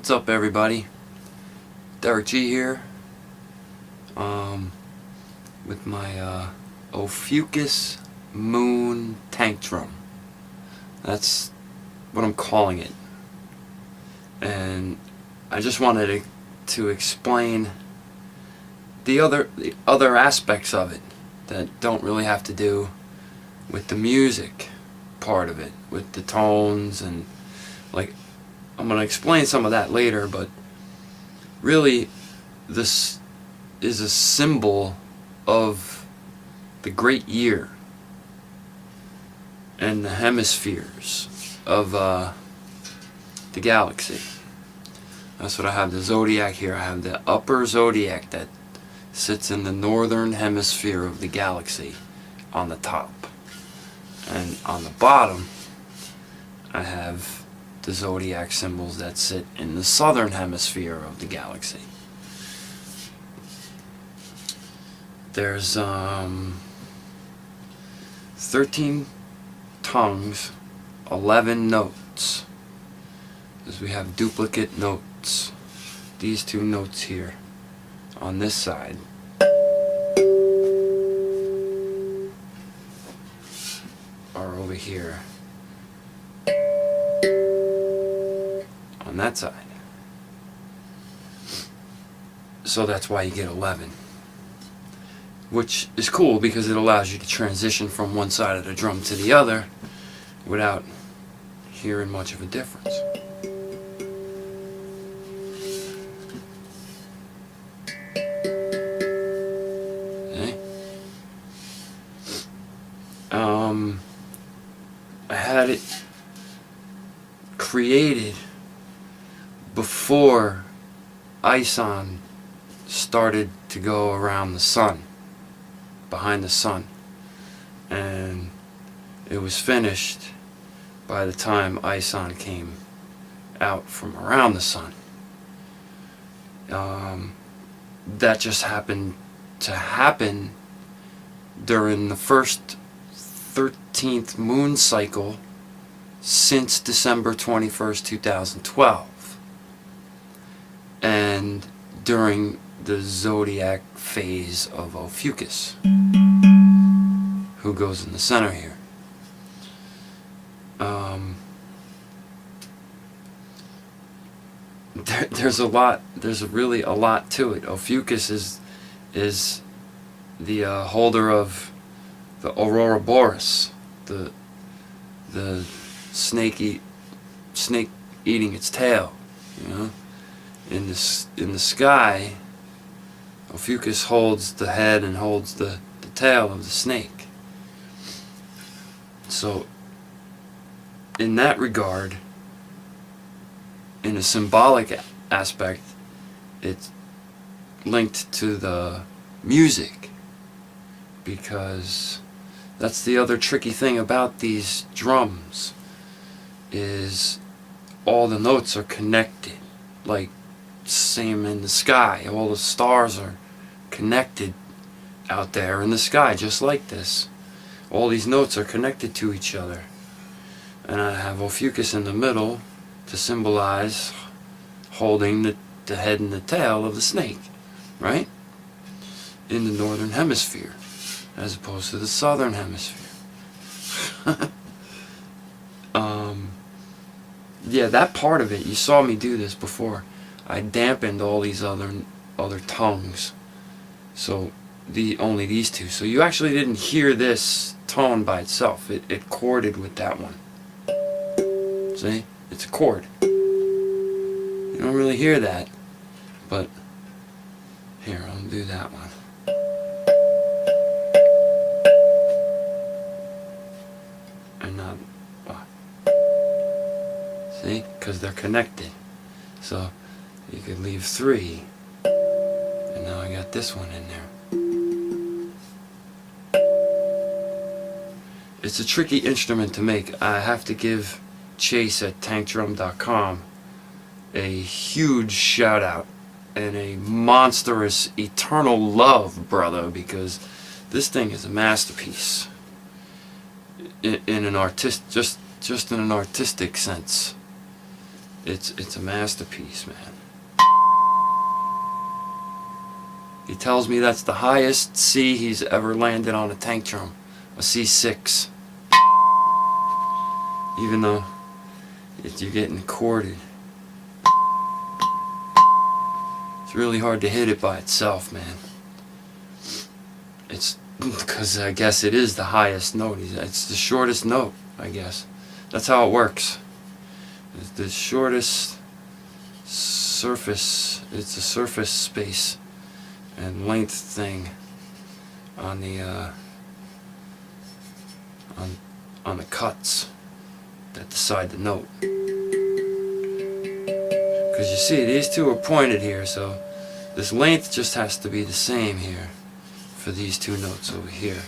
What's up, everybody? Derek G here, with my Ophiuchus Moon Tankdrum. That's what I'm calling it, and I just wanted to explain the other aspects of it that don't really have to do with the music part of it, with the tones, and like I'm going to explain some of that later, but really this is a symbol of the great year and the hemispheres of the galaxy. That's what I have, the zodiac here. I have the upper zodiac that sits in the northern hemisphere of the galaxy on the top, and on the bottom I have the zodiac symbols that sit in the southern hemisphere of the galaxy. There's 13 tongues, 11 notes, because we have duplicate notes. These two notes here on this side are over here on that side. So that's why you get 11, which is cool because it allows you to transition from one side of the drum to the other without hearing much of a difference. Okay. I had it created before ISON started to go around the sun, behind the sun, and it was finished by the time ISON came out from around the sun. That just happened to happen during the first 13th moon cycle since December 21st, 2012, and during the zodiac phase of Ophiuchus, who goes in the center here. There's really a lot to it. Ophiuchus is the holder of the Ouroboros, the snake eating its tail, you know. In the sky, Ophiuchus holds the head and holds the tail of the snake. So in that regard, in a symbolic aspect, it's linked to the music, because that's the other tricky thing about these drums, is all the notes are connected. Like same in the sky, all the stars are connected out there in the sky, just like this. All these notes are connected to each other, and I have Ophiuchus in the middle to symbolize holding the head and the tail of the snake, right, in the northern hemisphere as opposed to the southern hemisphere. Yeah, that part of it, you saw me do this before. I dampened all these other tongues, so only these two. So you actually didn't hear this tone by itself. It chorded with that one. See? It's a chord. You don't really hear that, but here, I'll do that one. And not, see? Because they're connected. So you could leave 3, and now I got this one in there. It's a tricky instrument to make. I have to give Chase at tankdrum.com a huge shout out and a monstrous eternal love, brother, because this thing is a masterpiece in an just in an artistic sense. It's a masterpiece, man. He tells me that's the highest C he's ever landed on a tank drum, a C6. Even though you're getting chorded. It's really hard to hit it by itself, man. It's because I guess it is the highest note. It's the shortest note, I guess. That's how it works. It's the shortest surface. It's a surface space and length thing on the on the cuts that decide the note. Because you see, these two are pointed here, so this length just has to be the same here for these two notes over here.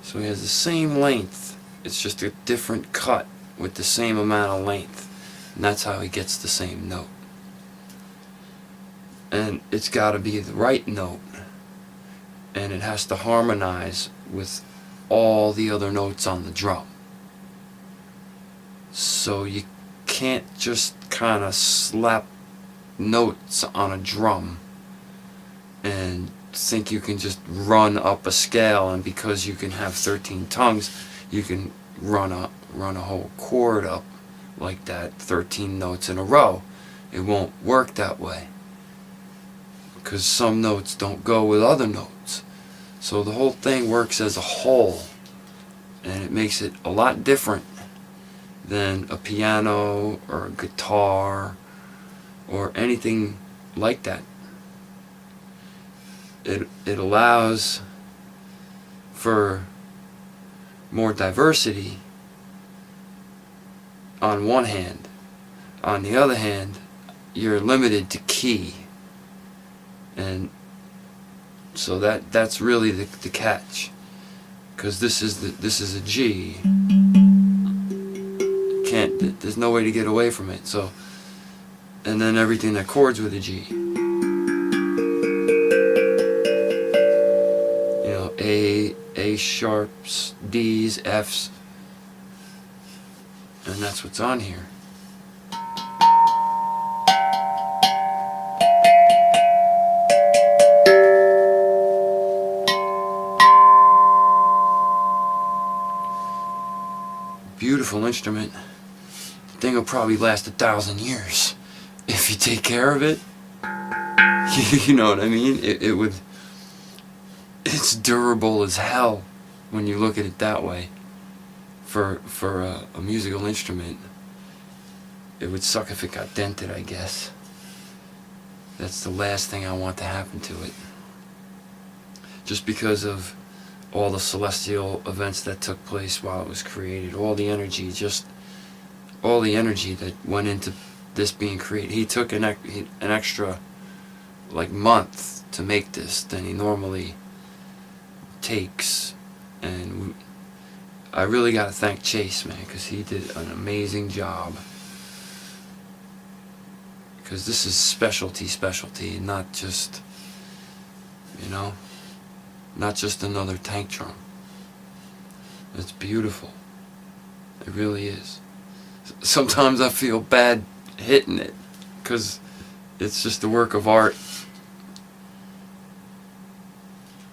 So he has the same length, it's just a different cut with the same amount of length, and that's how he gets the same note. And it's got to be the right note, and it has to harmonize with all the other notes on the drum. So you can't just kind of slap notes on a drum and think you can just run up a scale, and because you can have 13 tongues you can run a whole chord up like that, 13 notes in a row. It won't work that way, because some notes don't go with other notes. So the whole thing works as a whole, and it makes it a lot different than a piano or a guitar or anything like that. It allows for more diversity on one hand. On the other hand, you're limited to key, and so that's really the catch, because this is a G. There's no way to get away from it. So, and then everything that chords with a G. You know, A sharps, D's, F's, and that's what's on here. Beautiful instrument. The thing will probably last 1,000 years if you take care of it. You know what I mean? It would. It's durable as hell when you look at it that way. For a musical instrument, it would suck if it got dented, I guess. That's the last thing I want to happen to it. Just because of all the celestial events that took place while it was created, all the energy that went into this being created. He took an extra like month to make this than he normally takes, and I really got to thank Chase, man, because he did an amazing job. Because this is specialty, not just, you know, not just another tank drum. It's beautiful. It really is. Sometimes I feel bad hitting it, because it's just a work of art.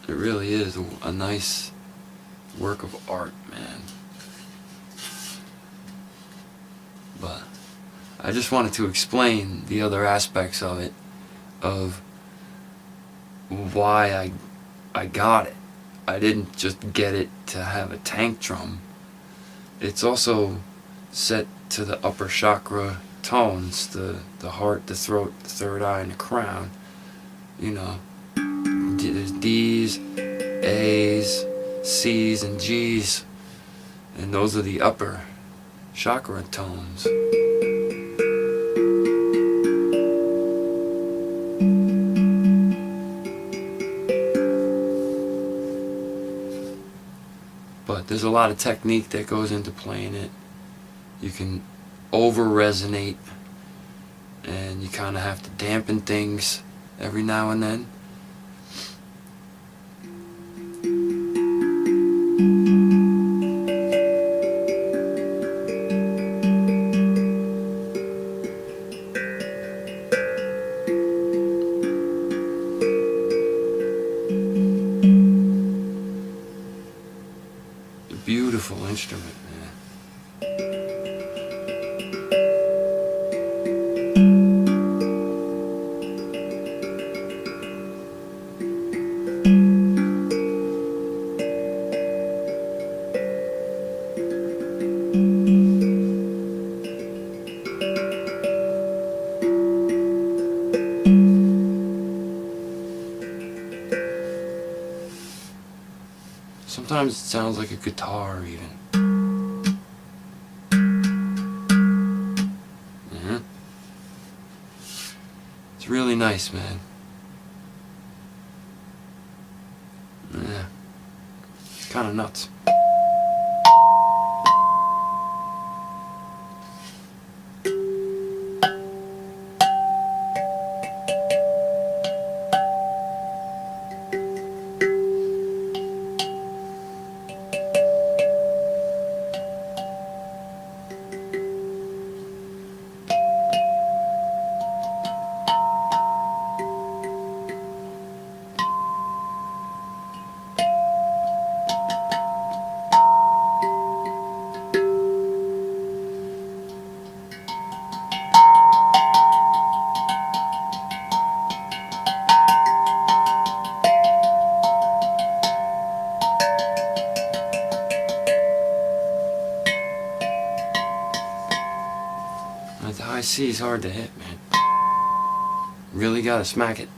It really is a nice work of art, man. But I just wanted to explain the other aspects of it, of why I got it. I didn't just get it to have a tank drum. It's also set to the upper chakra tones, the heart, the throat, the third eye, and the crown. You know, there's D's, A's, C's, and G's, and those are the upper chakra tones. But there's a lot of technique that goes into playing it. You can over-resonate, and you kind of have to dampen things every now and then. beautiful instrument, man. Sometimes it sounds like a guitar even. Yeah. It's really nice, man. Yeah. It's kind of nuts. The high C is hard to hit, man. Really gotta smack it.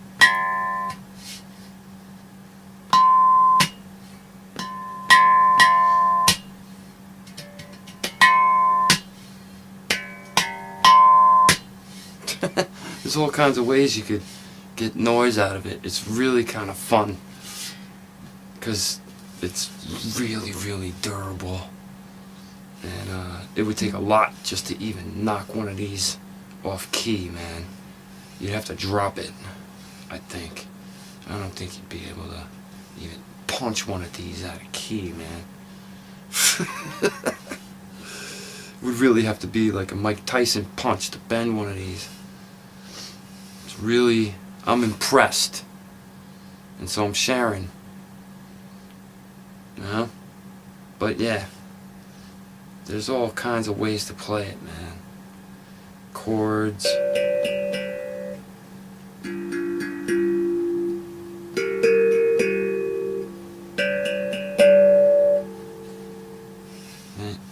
There's all kinds of ways you could get noise out of it. It's really kind of fun because it's really, really durable. And it would take a lot just to even knock one of these off key, man. You'd have to drop it, I think. I don't think you'd be able to even punch one of these out of key, man. It would really have to be like a Mike Tyson punch to bend one of these. It's really, I'm impressed. And so I'm sharing. You know? But yeah. There's all kinds of ways to play it, man. Chords.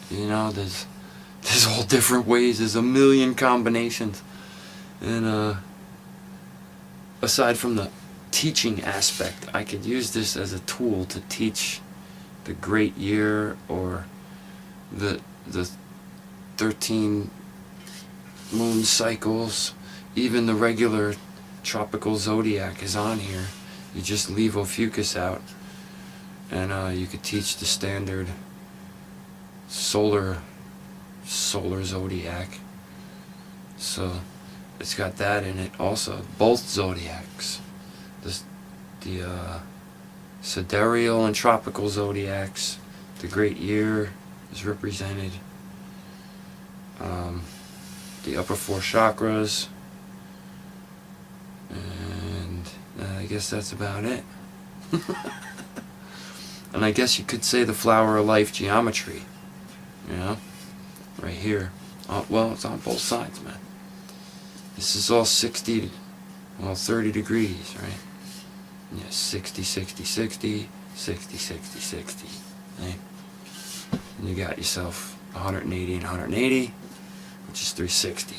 You know, there's all different ways. There's a million combinations. And aside from the teaching aspect, I could use this as a tool to teach the great year or the 13 moon cycles. Even the regular tropical zodiac is on here. You just leave Ophiuchus out and you could teach the standard solar zodiac. So it's got that in it also. Both zodiacs, the sidereal and tropical zodiacs. The great year is represented. The upper four chakras, and I guess that's about it. And I guess you could say the flower of life geometry, you know, right here. Well, it's on both sides, man. This is all 30 degrees, right? Yeah, 60, 60, 60, 60, 60, 60, right? And you got yourself 180 and 180, which is 360.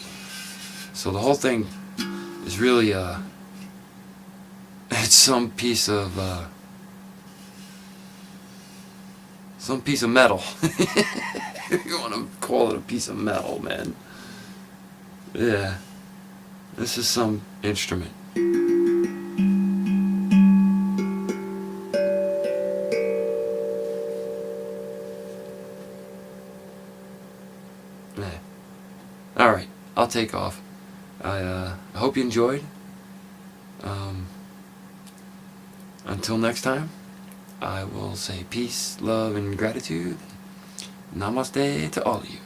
So the whole thing is really it's some piece of metal. If you want to call it a piece of metal, man. Yeah, this is some instrument. Alright, I'll take off. I hope you enjoyed. Until next time, I will say peace, love, and gratitude. Namaste to all of you.